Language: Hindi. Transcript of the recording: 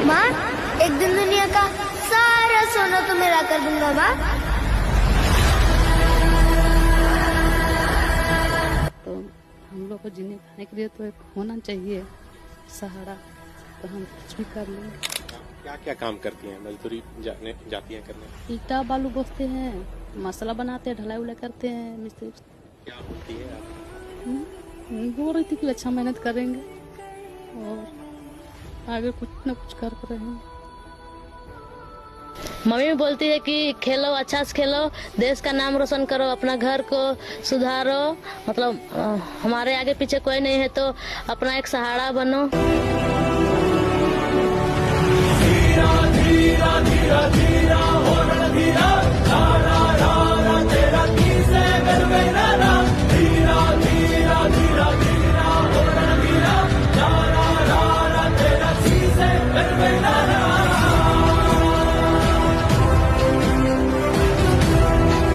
माँ, एक दिन दुनिया का सारा सोना तो मेरा कर दूंगा माँ। तो हम लोग को जीने खाने के लिए तो एक होना चाहिए सहारा, तो हम कुछ भी कर लेंगे। क्या क्या काम करती हैं, मजदूरी जाती हैं करने? ईटा बालू बोसते हैं, मसाला बनाते हैं, ढलाई उलाई करते हैं, मिस्त्री। क्या बोलती है आप? बोल रही थी कि अच्छा मेहनत करेंगे और आगे कुछ न कुछ कर रहे हैं। मम्मी भी बोलती है कि खेलो, अच्छा से खेलो, देश का नाम रोशन करो, अपना घर को सुधारो, मतलब हमारे आगे पीछे कोई नहीं है तो अपना एक सहारा बनो।